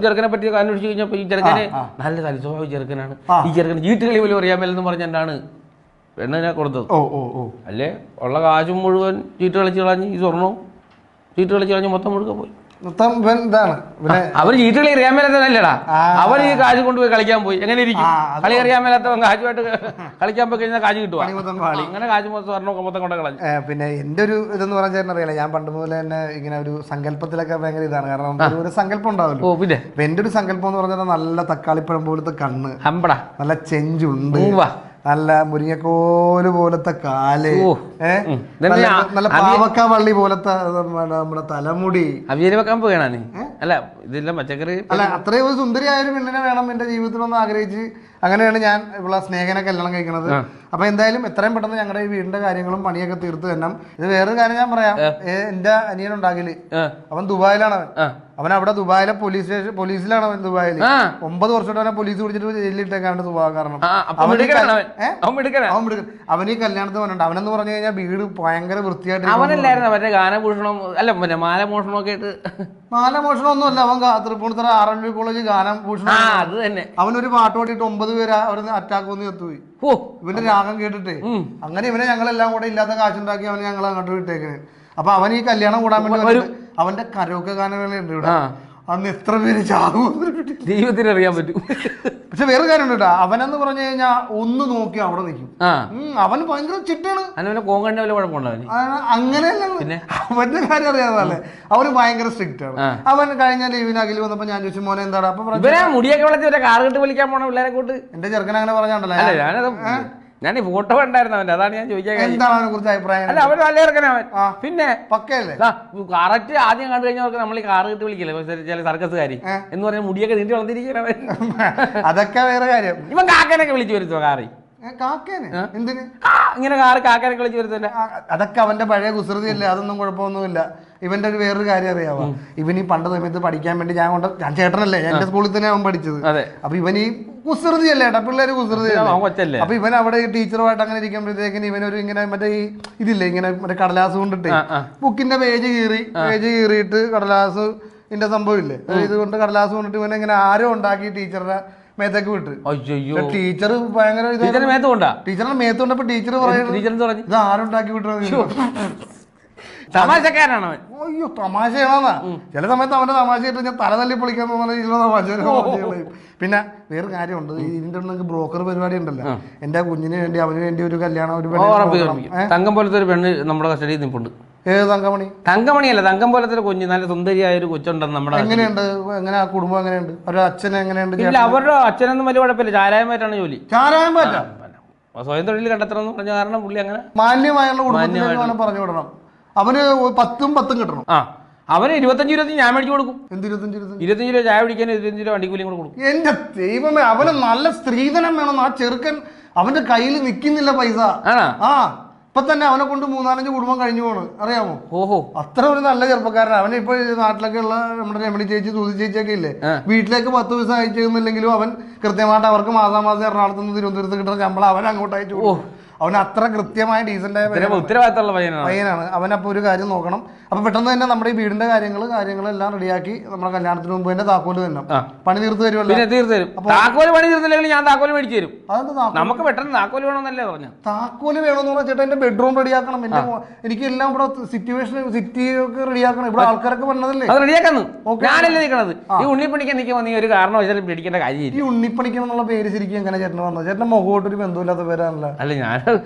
ചെറുക്കനെ പറ്റി അന്വേഷിച്ച് കഴിഞ്ഞപ്പോ ഈ ചെറുക്കന് നല്ല തലസ്വഭാവ ചെറുക്കനാണ്. ഈ ചെറുക്കന് ചീട്ടുകളി പോലും അറിയാൻ മേലെന്ന് പറഞ്ഞാണ് പെണ്ണിനെ കൊടുത്തത്. അല്ലേ, ഉള്ള കാശും മുഴുവൻ ചീട്ട് കളിച്ച് കളഞ്ഞ്, ഈ സ്വർണവും ചീട്ട് കളിച്ച് കളഞ്ഞ് മൊത്തം മുഴുവൻ പോയി. അവര് ചീട്ടുകളി അറിയാൻ മേലാത്തല്ലടാ, അവർ ഈ കാശ് കൊണ്ടുപോയി കളിക്കാൻ പോയി. എങ്ങനെ ഇരിക്കും? കളി അറിയാൻ മേലാത്തവൻ കാശുമായിട്ട് കളിക്കാൻ പോയി കഴിഞ്ഞാൽ കാശ് കിട്ടുവാ. അങ്ങനെ കാശ് സ്വർണ്ണമൊക്കെ മൊത്തം കൊണ്ട് കളഞ്ഞു. പിന്നെ എന്റെ ഒരു ഇതെന്ന് പറഞ്ഞാൽ അറിയില്ല, ഞാൻ പണ്ട് മുതൽ തന്നെ ഇങ്ങനെ ഒരു സങ്കല്പത്തിലൊക്കെ ഭയങ്കര ഇതാണ്. കാരണം ഒരു സങ്കല്പം ഉണ്ടാവല്ലോ. പിന്നെ എന്റെ ഒരു സങ്കല്പം എന്ന് പറഞ്ഞാൽ നല്ല തക്കാളിപ്പഴം പോലത്തെ കണ്ണ്, നല്ല ചെഞ്ചുണ്ട്, നല്ല മുരിങ്ങക്കോല് പോലത്തെ കാല്, നല്ല പാവക്ക വള്ളി പോലത്തെ നമ്മുടെ തലമുടി. അവിയല് വെക്കാൻ പോകണ നീ? അല്ല, ഇതെല്ലാം പച്ചക്കറി. അല്ല, അത്രയും ഒരു സുന്ദരിയായ ഒരു പെണ്ണിനെ വേണം എന്റെ ജീവിതത്തിലൊന്ന് ആഗ്രഹിച്ച്. അങ്ങനെയാണ് ഞാൻ ഇവിടെ സ്നേഹനെ കല്യാണം കഴിക്കുന്നത്. അപ്പൊ എന്തായാലും എത്രയും പെട്ടെന്ന് ഞങ്ങളുടെ ഈ വീടിന്റെ കാര്യങ്ങളും പണിയൊക്കെ തീർത്ത് തന്നെ. ഇത് വേറൊരു കാര്യം ഞാൻ പറയാം. എന്റെ അനിയൻ ഉണ്ടാകില്, അവൻ ദുബായിലാണ്. അവൻ അവിടെ ദുബായിലെ പോലീസിലാണ്. അവൻ ദുബായിൽ 9 വർഷമായിട്ട് അവനെ പോലീസ് പിടിച്ചിട്ട് ജയിലിട്ടേക്കാണ്ട് സ്വഭാവം. കാരണം അവൻ ഈ കല്യാണത്തിന് പറഞ്ഞിട്ടുണ്ട്. അവനെന്ന് പറഞ്ഞു കഴിഞ്ഞാൽ വീട് ഭയങ്കര വൃത്തിയായിട്ട്. അവനല്ലായിരുന്നു മറ്റേ ഗാനഭൂഷണം, അല്ല മറ്റേ മാലമോഷണം ഒക്കെ ആയിട്ട്. മാലമോഷണം ഒന്നും അല്ല, അവൻ തൃപ്പൂണിത്തറ RLV കോളേജ് ഗാനഭൂഷണം. അത് തന്നെ. അവനൊരു പാട്ട് പാടിയിട്ട് 9 പേര് അവര് അറ്റാക്ക് വന്ന് ചത്തുപോയി. ഇവന്റെ രാഗം കേട്ടിട്ടേ. അങ്ങനെ ഇവനെ ഞങ്ങളെല്ലാം കൂടെ ഇല്ലാത്ത കാശുണ്ടാക്കി അവനെ ഞങ്ങൾ അങ്ങോട്ട് വിട്ടേക്കണേ. അപ്പൊ അവൻ ഈ കല്യാണം കൂടാൻ വേണ്ടി അവന്റെ കരോക്കെ ഗാനങ്ങളുണ്ട് ഇവിടെ. അന്ന് എത്ര പേര് ചാകും ദൈവത്തിന് അറിയാൻ പറ്റും. പക്ഷെ വേറെ കാര്യം ഉണ്ട് കേട്ടോ, അവനെന്ന് പറഞ്ഞു കഴിഞ്ഞാൽ ഒന്ന് നോക്കി അവിടെ നിൽക്കും. അവൻ ഭയങ്കര ചിട്ടാണ്. കോങ്കണ്ണ വല്ല കുഴപ്പമുണ്ടോ? അങ്ങനെയല്ല, അവന്റെ കാര്യം അറിയാതല്ലേ, അവന് ഭയങ്കര സ്ട്രിക്റ്റ് ആണ്. അവൻ കഴിഞ്ഞ ലീവിന് അഖിൽ വന്നപ്പോ ഞാൻ ചോദിച്ചു മോനെ എന്താണ്, അപ്പൊ മുടിയൊക്കെ വളർത്തി കാർ കെട്ട് വിളിക്കാൻ പോണ പിള്ളേരെ കൂട്ട് എന്റെ ചെറുക്കൻ അങ്ങനെ പറഞ്ഞോണ്ടല്ലോ. ഞാൻ ഈ ഫോട്ടോ ഉണ്ടായിരുന്നു അവന്റെ, അതാണ് ഞാൻ ചോദിക്കാൻ. എന്താണ് അവനെ കുറിച്ച് അഭിപ്രായം? അല്ല അവൻ നല്ല ചെറുക്കനവൻ. പിന്നെ പക്കയല്ലേ കറക്റ്റ് ആദ്യം കണ്ടു കഴിഞ്ഞവർക്ക് നമ്മൾ ഈ കാർ കിട്ടി വിളിക്കില്ലേ ചില സർക്കസുകാരി എന്ന് പറഞ്ഞാൽ മുടിയൊക്കെ നീട്ടി വളർത്തിരിക്കണവൻ. അതൊക്കെ വേറെ കാര്യം. ഇവൻ കാക്കനൊക്കെ വിളിച്ചു വരുത്തുവോ കാറി? കാക്കേനെ എന്തിന് ഇങ്ങനെ കാറ് കാക്കനൊക്കെ വിളിച്ചു വരുത്തില്ല? അതൊക്കെ അവന്റെ പഴയ കുസൃതിയല്ലേ, അതൊന്നും കുഴപ്പമൊന്നുമില്ല. ഇവന്റെ ഒരു വേറൊരു കാര്യം അറിയാവോ, ഇവൻ ഈ പണ്ട് സമയത്ത് പഠിക്കാൻ വേണ്ടി ഞാൻ ചേട്ടനല്ലേ, എന്റെ സ്കൂളിൽ തന്നെ അവൻ പഠിച്ചത്. അപ്പൊ ഇവൻ ഈ കുസൃതിയല്ലേ ഏട്ടാ, പിള്ളേര് കുസൃതിയല്ലേ. അപ്പൊ ഇവൻ അവിടെ ടീച്ചറുമായിട്ട് അങ്ങനെ ഇരിക്കുമ്പോഴത്തേക്കിന് ഇവനൊരു ഇങ്ങനെ മറ്റേ ഈ ഇതില്ലേ ഇങ്ങനെ മറ്റേ കടലാസ് കൊണ്ടിട്ട് ബുക്കിന്റെ പേജ് കീറിയിട്ട് കടലാസ് ഇതിന്റെ സംഭവം ഇല്ലേ, ഇതുകൊണ്ട് കടലാസ് കൊണ്ടിട്ട് ഇവനെ ഇങ്ങനെ ആരോ ഉണ്ടാക്കി ടീച്ചറുടെ മേത്തേക്ക് വിട്ട്. ടീച്ചർ ഭയങ്കര ടീച്ചറിന്റെ മേത്തുകൊണ്ടപ്പോ ടീച്ചർ പറയുന്നത് ഇത് ആരുണ്ടാക്കി വിട്ടു? തമാശക്കാരാണ്. അയ്യോ തമാശയാണെന്നാ ചില സമയത്ത് അവന്റെ തമാശയായിട്ട് ഞാൻ തല തല്ലി പൊളിക്കാൻ തോന്നുന്ന തമാശ. പിന്നെ വേറെ കാര്യമുണ്ട്, ഇതിന്റെ നിങ്ങൾക്ക് ബ്രോക്കർ പരിപാടി ഉണ്ടല്ലോ, എന്റെ കുഞ്ഞിന് വേണ്ടി അവന് വേണ്ടി ഒരു കല്യാണം ഒരു തങ്കം പോലത്തെ ഒരു പെണ്ണ് നമ്മുടെ കസ്റ്റഡിയിൽ നിൽപ്പുണ്ട്. ഏത് തങ്കമണി? തങ്കമണിയല്ല, തങ്കം പോലത്തെ ഒരു കുഞ്ഞ്, നല്ല സുന്ദരിയായ ഒരു കൊച്ചുണ്ടെന്ന് നമ്മുടെ. എങ്ങനെയുണ്ട്, എങ്ങനെ ആ കുടുംബം എങ്ങനെയുണ്ട്, അവരുടെ അച്ഛൻ എങ്ങനെയുണ്ട്? ഇല്ല അവരുടെ അച്ഛനൊന്നും വലിയ കുഴപ്പമില്ല, ചാരായമായിട്ടാണ് ജോലി. ചാരായം പറ്റാം, സ്വയം തൊഴിൽ കണ്ടെത്തണം എന്ന് പറഞ്ഞ കാരണം പുള്ളി അങ്ങനെ മാന്യമായുള്ള കുടുംബത്തിലേക്ക് പറഞ്ഞു വിടണം. അവന് 10 കിട്ടണം. അവന് 25 ഞാൻ മേടിച്ചു കൊടുക്കും. എന്ത് 25 രൂപ ചായ പിടിക്കാൻ 25 രൂപ വണ്ടിക്കൂലിയും കൂടെ കൊടുക്കും. എന്റെ ദൈവമേ, അവന് നല്ല സ്ത്രീധനം വേണം. ആ ചെറുക്കൻ അവന്റെ കയ്യിൽ നിൽക്കുന്നില്ല പൈസ. ഇപ്പൊ തന്നെ അവനെ കൊണ്ട് 3-4 കുടുംബം കഴിഞ്ഞു പോണ്, അറിയാമോ? ഓഹോ, അത്ര ഒരു നല്ല ചെറുപ്പക്കാരൻ. അവൻ ഇപ്പൊ നാട്ടിലൊക്കെ ഉള്ള നമ്മുടെ രമണി ചേച്ചി സൂതി ചേച്ചിയൊക്കെ ഇല്ലേ, വീട്ടിലേക്ക് 10 ദിവസം അയച്ചിരുന്നില്ലെങ്കിലും അവൻ കൃത്യമായിട്ട് അവർക്ക് മാസാമാസം എറണാകുളത്ത് നിന്ന് തിരുവനന്തപുരത്ത് കിട്ടുന്ന ശമ്പളം അവൻ അങ്ങോട്ട് അയച്ചു കൊടുക്കും. അവൻ അത്ര കൃത്യമായ ഡീസന്റായ ഉത്തരവാദിത്തമുള്ള പയ്യനാണ്. അവനപ്പോ ഒരു കാര്യം നോക്കണം. അപ്പൊ പെട്ടെന്ന് തന്നെ നമ്മുടെ ഈ വീടിന്റെ കാര്യങ്ങളെല്ലാം റെഡിയാക്കി നമ്മുടെ കല്യാണത്തിന് മുമ്പ് തന്നെ താക്കോല് തന്നെ പണി തീർത്ത് തരുമല്ലോ. താക്കോല് പണി തീർത്തില്ലെങ്കിൽ ഞാൻ താക്കോല് മേടിച്ചു തരും. നമുക്ക് പെട്ടെന്ന് താക്കോല് വേണമെന്നല്ലേ പറഞ്ഞ? താക്കോല് വേണമെന്ന് പറഞ്ഞാൽ ചേട്ടാ എന്റെ ബെഡ്റൂം റെഡിയാക്കണം, എനിക്ക് എല്ലാം ഇവിടെ സിറ്റി ഒക്കെ റെഡിയാക്കണം. ഇവിടെ ആൾക്കാരൊക്കെ പറഞ്ഞതല്ലേ അത് റെഡിയാക്കുന്നു. ഞാനല്ലേ നിൽക്കണത്. ഈ ഉണ്ണിപ്പണിക്കാൻ നിൽക്കുമ്പോൾ നീ ഒരു കാരണവശാലും പേടിക്കേണ്ട കാര്യം. ഈ ഉണ്ണിപ്പണിക്കണം എന്നുള്ള പേര് ശരിക്കും എങ്ങനെ ചേട്ടന് വന്നത്? ചേട്ടന്റെ മുഖമായിട്ടൊരു ബന്ധമില്ലാത്ത പേരാണല്ലോ. അല്ല ഞാൻ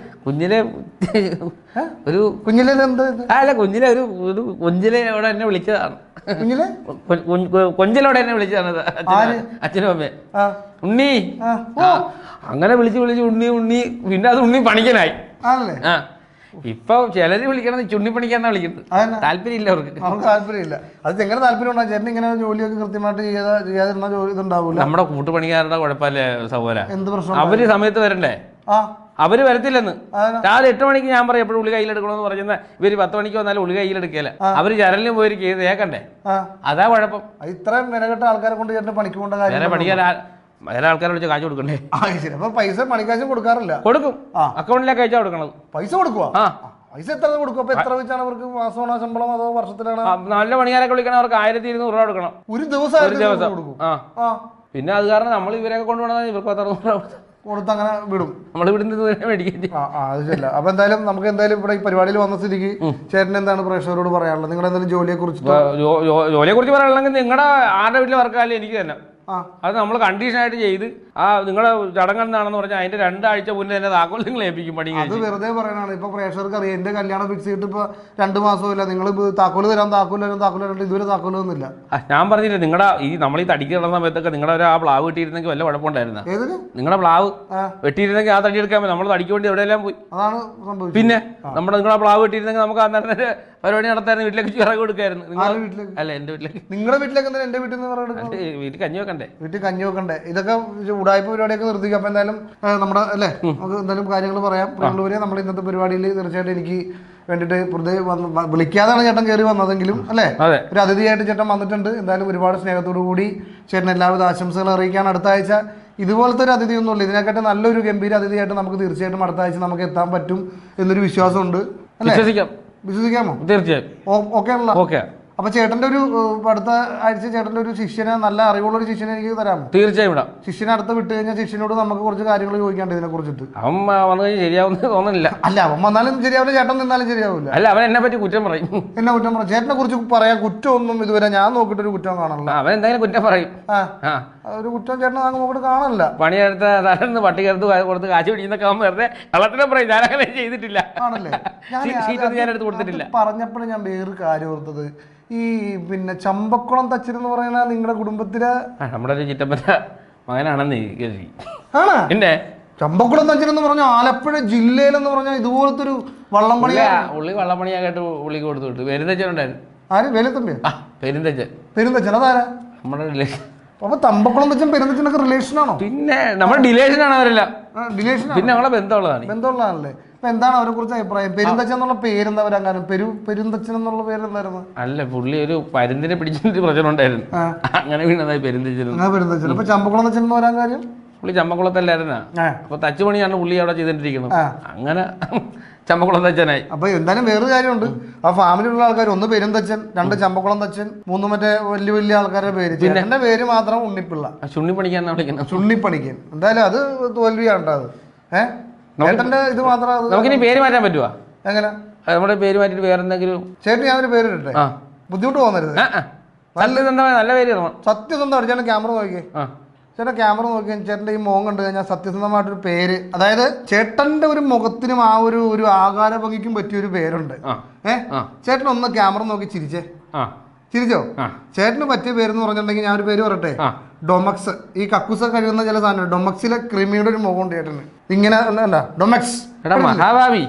കുഞ്ഞിലെ ഒരു അല്ല കുഞ്ഞിലെ ഒരു കൊഞ്ചിലോടെ എന്നെ വിളിച്ചതാണ്. കൊഞ്ചിലോടെ എന്നെ വിളിച്ചതാണ് അച്ഛനും അമ്മേ. ഉണ്ണി അങ്ങനെ വിളിച്ച് ഉണ്ണി ഉണ്ണി, പിന്നെ അത് ഉണ്ണി പണിക്കനായി. ഇപ്പൊ ചിലര് വിളിക്കണത് ചുണ്ണി പണിക്കാന്നാ വിളിക്കുന്നത്. താല്പര്യമില്ല അവർക്ക് താല്പര്യമില്ല. അത് എങ്ങനെ താല്പര്യം ഉണ്ടാകും ചേട്ടൻ? ഇങ്ങനെ ജോലിയൊക്കെ കൃത്യമായിട്ട് ചെയ്യാതിരുന്ന ജോലി ഇതുണ്ടാവില്ല. നമ്മുടെ കൂട്ടുപണിക്കാരുടെ കുഴപ്പമില്ലേ സഹോദര? എന്ത് പ്രശ്നം? അവര് സമയത്ത് വരണ്ടേ? അവര് വരത്തില്ലെന്ന്. രാവിലെ 8 മണിക്ക് ഞാൻ പറയും എപ്പോഴും ഉള്ളി കയ്യിലെടുക്കണമെന്ന് പറഞ്ഞാൽ ഇവര് 10 മണിക്ക് വന്നാലും ഉള്ളി കയ്യിലെടുക്കല. അവര് ചരലിന് പോയി ചെയ്ത് ഏക്കണ്ടേ? അതാ കുഴപ്പം. ഇത്രയും വിലകെട്ട ആൾക്കാരെ കൊണ്ട് ചേട്ടൻ പണിക്ക് പോകേണ്ട കാര്യം. പണിക്കാൻ വേറെ ആൾക്കാരെ വിളിച്ച് കാശ് കൊടുക്കണ്ടേ? അപ്പൊ പൈസ പണിക്കാശ് കൊടുക്കാറില്ല. കൊടുക്കും, അക്കൗണ്ടിലേക്ക് അയച്ചാ കൊടുക്കണത്. പൈസ കൊടുക്കുക? പൈസ എത്ര കൊടുക്കും? അപ്പൊ എത്ര വെച്ചാണ് അവർക്ക് മാസമാണോ ശമ്പളം അതോ വർഷത്തിലാണ്? നല്ല പണിക്കാരൊക്കെ വിളിക്കണം, അവർക്ക് 1200 രൂപ കൊടുക്കണം ഒരു ദിവസം കൊടുക്കും. പിന്നെ അത് കാരണം നമ്മൾ ഇവരൊക്കെ കൊണ്ടുപോകണം, ഇവർക്ക് 10 രൂപ കൊടുത്ത് അങ്ങനെ വിടും. നമ്മൾ ഇവിടുന്ന് മേടിക്കാൻ. അപ്പൊ എന്തായാലും നമുക്ക് എന്തായാലും ഇവിടെ ഈ പരിപാടിയിൽ വന്ന സ്ഥിതിക്ക് ചേട്ടൻ എന്താണ് പ്രേക്ഷകരോട് പറയാനുള്ളത്? നിങ്ങളുടെ എന്തെങ്കിലും ജോലിയെ കുറിച്ച് പറയാനുണ്ടെങ്കിൽ നിങ്ങളുടെ ആരുടെ വീട്ടിൽ വർക്കായാലും എനിക്ക് തന്നെ അത് നമ്മൾ കണ്ടീഷനായിട്ട് ചെയ്ത് നിങ്ങളുടെ ചടങ്ങെന്നാണെന്ന് പറഞ്ഞാൽ അതിന്റെ 2 ആഴ്ച മുന്നേ തന്നെ താക്കോൽ നിങ്ങൾ ഏൽപ്പിക്കും പണി. അത് വെറുതെ പറയാനാണ്. ഇപ്പൊ പ്രേക്ഷകർക്ക് അറിയാം എന്റെ കല്യാണം ഫിക്സ് ചെയ്തിട്ട് ഇപ്പൊ 2 മാസമില്ല. നിങ്ങൾ താക്കോല് തരാം ഇതുവരെ താക്കോല് തന്നില്ല. ഞാൻ പറഞ്ഞില്ല നിങ്ങളുടെ നമ്മൾ ഈ തടിക്ക് കിടന്ന സമയത്തൊക്കെ നിങ്ങളുടെ ആ പ്ലാവ് വെട്ടിയിരുന്നെങ്കിൽ വല്ല കുഴപ്പമുണ്ടായിരുന്ന? നിങ്ങളുടെ പ്ലാവ് വെട്ടിയിരുന്നെങ്കിൽ ആ തടി എടുക്കാൻ നമ്മൾ തടിക്ക് വേണ്ടി എവിടെയെല്ലാം പോയി. അതാണ് സംഭവിച്ചത്. പിന്നെ നിങ്ങളുടെ പ്ലാവ് വെട്ടിയിരുന്നെങ്കിൽ നമുക്ക് അന്നേരം പരിപാടി നടത്തായിരുന്നു. വീട്ടിലേക്ക് ചിറക് കൊടുക്കായിരുന്നു. അല്ല എന്റെ വീട്ടിലേക്ക്. നിങ്ങളുടെ വീട്ടിലേക്ക് എന്റെ വീട്ടിൽ നിന്ന് വീട്ടിൽ കഞ്ഞി വെക്കണ്ടേ? വീട്ടിൽ കഞ്ഞി വെക്കണ്ടേ? ഇതൊക്കെ ഉടായ്പ പരിപാടിയൊക്കെ നിർത്തിക്കും. അപ്പൊ എന്തായാലും നമ്മുടെ അല്ലേ നമുക്ക് എന്തായാലും കാര്യങ്ങൾ പറയാം. പ്രിയമുള്ളവരെ, നമ്മൾ ഇന്നത്തെ പരിപാടിയിൽ തീർച്ചയായിട്ടും എനിക്ക് വേണ്ടിയിട്ട് വിളിക്കാതാണ് ചേട്ടൻ കയറി വന്നതെങ്കിലും അല്ലേ ഒരു അതിഥിയായിട്ട് ചേട്ടൻ വന്നിട്ടുണ്ട്. എന്തായാലും ഒരുപാട് സ്നേഹത്തോടു കൂടി ചേട്ടൻ എല്ലാവിധ ആശംസകൾ അറിയിക്കാൻ. അടുത്ത ആഴ്ച ഇതുപോലത്തെ ഒരു അതിഥിയൊന്നുമില്ല, ഇതിനെക്കാട്ട് നല്ലൊരു ഗംഭീര അതിഥിയായിട്ട് നമുക്ക് തീർച്ചയായിട്ടും അടുത്ത ആഴ്ച നമുക്ക് എത്താൻ പറ്റും എന്നൊരു വിശ്വാസമുണ്ട്. വിശ്വസിക്കാമോ? തീർച്ചയായും. ഓക്കെ ആണല്ലോ. ഓക്കെ. അപ്പൊ ചേട്ടന്റെ ഒരു അടുത്ത ആഴ്ച ചേട്ടന്റെ ഒരു ശിഷ്യനെ, നല്ല അറിവുള്ള ഒരു ശിഷ്യനെ എനിക്ക് തരാമോ? തീർച്ചയായും വിടാം. ശിഷ്യനെ അടുത്ത് വിട്ട് കഴിഞ്ഞാൽ ശിഷ്യനോട് നമുക്ക് കുറച്ച് കാര്യങ്ങൾ ചോദിക്കാണ്ട് ഇതിനെ കുറിച്ചിട്ട്. അവൻ വന്നു കഴിഞ്ഞാൽ ശരിയാവുന്ന തോന്നുന്നില്ല. അല്ല, അവൻ വന്നാലും ശരിയാവില്ല, ചേട്ടൻ നിന്നാലും ശരിയാവില്ല. അല്ല, അവൻ എന്നെ പറ്റി കുറ്റം പറയും. എന്നെ കുറ്റം പറയും? ചേട്ടനെ കുറിച്ച് പറയാൻ കുറ്റമൊന്നും ഇതുവരെ ഞാൻ നോക്കിയിട്ടൊരു കുറ്റം കാണാനില്ല. അവൻ എന്തെങ്കിലും കുറ്റം പറയും. ഒരു കുറ്റം ചേട്ടനെ നോക്കിയിട്ട് കാണാനില്ല. പണിയെടുത്ത് തലേന്ന് പട്ടികടുത്ത് കൊടുത്ത് കാശ് പിടിക്കുന്നൊക്കെ അവൻ വെറുതെ കള്ളത്തിനെ പറയും. ഞാനങ്ങനെ ചെയ്തിട്ടില്ല. ആണല്ലേ? ഷീറ്റൊന്നും ഞാൻ എടുത്ത് കൊടുത്തിട്ടില്ല. പറഞ്ഞപ്പോഴും ഞാൻ വേറൊരു കാര്യം ഓർത്തത്, ഈ പിന്നെ ചമ്പക്കുളം തച്ചൻ എന്ന് പറയുന്ന നിങ്ങളുടെ കുടുംബത്തിലെ നമ്മുടെ ഒരു ചിറ്റപ്പന്റെ മകനാണെന്ന് പിന്നെ ചമ്പക്കുളം തച്ചൻ എന്ന് പറഞ്ഞ ആലപ്പുഴ ജില്ലയിലെന്ന് പറഞ്ഞാൽ ഇതുപോലത്തെ ഒരു വള്ളംപണിയാ. ഉള്ളി വള്ളംപണിയായിട്ട് ഉള്ളിക്ക് കൊടുത്തു വിട്ടു. പെരുന്തച്ചനുണ്ടായിരുന്നു. ആര്? വേലുത്തമ്പിയോ? പെരുന്തച്ചൻ അതാരാ? നമ്മുടെ റിലേഷൻ. അപ്പൊ തമ്പക്കുളം തച്ചൻ പെരുന്തച്ചനൊക്കെ റിലേഷൻ ആണോ? പിന്നെ നമ്മുടെ റിലേഷൻ ആണ് അവരെല്ലാം. റിലേഷൻ പിന്നെ നമ്മളെ ബന്ധമുള്ളതാണല്ലേ? അപ്പൊ എന്താണ് അവരെ കുറിച്ച് അഭിപ്രായം? പെരുന്തച്ചൻ എന്നുള്ള പേരെന്താ വരാൻ? പെരുന്തച്ചൻ എന്നുള്ള പേരെന്തായിരുന്നു? അല്ല, പുള്ളി ഒരു പരുന്തിനെ പിടിച്ചിട്ട് പ്രശ്നം ഉണ്ടായിരുന്നു. അങ്ങനെ വീണതായി പെരുന്തച്ചൻ. പെരുന്തച്ചൻ. അപ്പൊ ചമ്പക്കുളം തച്ചൻ എന്ന് വരാൻ കാര്യം? പുള്ളി ചമ്പക്കുളത്തല്ലായിരുന്നാ. അപ്പൊ തച്ചുപണിയാണ് പുള്ളി അവിടെ ചെയ്തിട്ടിരിക്കുന്നത്. അങ്ങനെ ചമ്പക്കുളം തച്ചനായി. അപ്പൊ എന്തായാലും വേറൊരു കാര്യമുണ്ട്, ആ ഫാമിലിയുള്ള ആൾക്കാർ ഒന്ന് പെരുന്തച്ചൻ, രണ്ട് ചമ്പക്കുളം തച്ചൻ, മൂന്ന് മറ്റേ വലിയ വലിയ ആൾക്കാരുടെ പേര്. പിന്നെ എന്റെ പേര് മാത്രം ഉണ്ണിപ്പിള്ള. ചുണ്ണിപ്പണിക്കാന്നാ വിളിക്കുന്നത്. ചുണ്ണിപ്പണിക്കൻ. എന്തായാലും അത് തോൽവിയാണ് അത്. ചേട്ടന്റെ ഇത് മാത്രം. നമുക്കിനി പേര് മാറ്റാൻ പറ്റുവാ? എങ്ങനെ? നമ്മുടെ പേര് മാറ്റിട്ട് വേറെ എന്തെങ്കിലും. ചേട്ടൻ ഞാനൊരു പേര് ഇട്ടെ, ബുദ്ധിമുട്ട് തോന്നരുത്. നല്ല പേര്. സത്യസന്ധമായിട്ട് ചേട്ടൻ ക്യാമറ നോക്കിയേ. ചേട്ടൻ ക്യാമറ നോക്കി ചേട്ടൻ്റെ ഈ മുഖം കണ്ടു കഴിഞ്ഞാൽ സത്യസന്ധമായിട്ടൊരു പേര്, അതായത് ചേട്ടന്റെ ഒരു മുഖത്തിനും ആ ഒരു ആകാര ഭംഗിക്കും പറ്റിയൊരു പേരുണ്ട്. ചേട്ടൻ ഒന്ന് ക്യാമറ നോക്കി ചിരിച്ചേ. ചിരിച്ചോ? ചേട്ടന് പറ്റിയ പേരെന്ന് പറഞ്ഞിട്ടുണ്ടെങ്കിൽ ഞാൻ ഒരു പേര് പറയട്ടെ, ഡൊമക്സ്. ഈ കക്കൂസ കഴിയുന്ന ചില സാധനം ഡൊമക്സിലെ ക്രിമിയുടെ ഒരു മുഖം ഉണ്ട് ചേട്ടന്. ഇങ്ങനെ അല്ല ഡൊമക്സ്. മഹാഭാവി,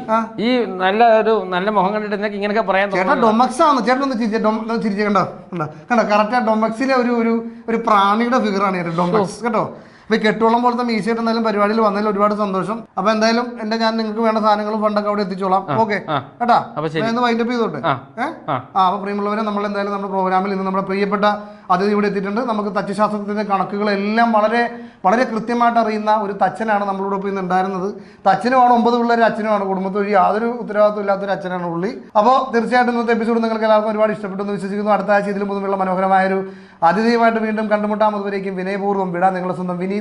ഈ നല്ല മുഖം കണ്ടിട്ട് നിനക്ക് ഇങ്ങനെയൊക്കെ പറയാൻ ചേട്ടാ ഡൊമക്സ് ആണ്. ചേട്ടൻ ഒന്ന് ചിരിച്ചേ. കണ്ടോ കണ്ടോ? കറക്റ്റ് ഡൊമക്സിലെ ഒരു പ്രാണിയുടെ ഫിഗറാണ് ചേട്ടൻ ഡൊമക്സ് കേട്ടോ. അപ്പൊ കെട്ടോളം പോലത്തെ മീശയായിട്ട് എന്തായാലും പരിപാടിയിൽ വന്നതിൽ ഒരുപാട് സന്തോഷം. അപ്പൊ എന്തായാലും ഞാൻ നിങ്ങൾക്ക് വേണ്ട സാധനങ്ങളും ഫണ്ടൊക്കെ അവിടെ എത്തിച്ചോളാം. ഓക്കെ കേട്ടാ? ഇന്ന് വൈൻഡപ്പ് ചെയ്തോട്ടെ. അപ്പൊ പ്രിയമുള്ളവരെ, നമ്മൾ എന്തായാലും നമ്മുടെ പ്രോഗ്രാമിൽ ഇന്ന് നമ്മുടെ പ്രിയപ്പെട്ട അതിഥി ഇവിടെ എത്തിയിട്ടുണ്ട്. നമുക്ക് തച്ചുശാസ്ത്രത്തിന്റെ കണക്കുകളെല്ലാം വളരെ വളരെ കൃത്യമായിട്ട് അറിയുന്ന ഒരു തച്ചനാണ് നമ്മളോടൊപ്പം ഇന്ന് ഉണ്ടായിരുന്നത്. തച്ചനുമാണ് 9 പിള്ളേർ, അച്ഛനുമാണ്. കുടുംബത്തിൽ ഒരു യാതൊരു ഉത്തരവാദിത്വം ഇല്ലാത്തൊരു അച്ഛനാണ് പുള്ളി. അപ്പോൾ തീർച്ചയായിട്ടും ഇന്നത്തെ എപ്പിസോഡ് നിങ്ങൾക്ക് എല്ലാവർക്കും ഒരുപാട് ഇഷ്ടപ്പെട്ടു എന്ന് വിശ്വസിക്കുന്നു. അടുത്ത ആഴ്ച ഇതിലും പുതുമുള്ള മനോഹരമായൊരു അതിഥിയുമായിട്ട് വീണ്ടും കണ്ടുമുട്ടാം. അതുവരേക്കും വിനയപൂർവ്വം വിടാൻ നിങ്ങളുടെ സ്വന്തം വിനീത്.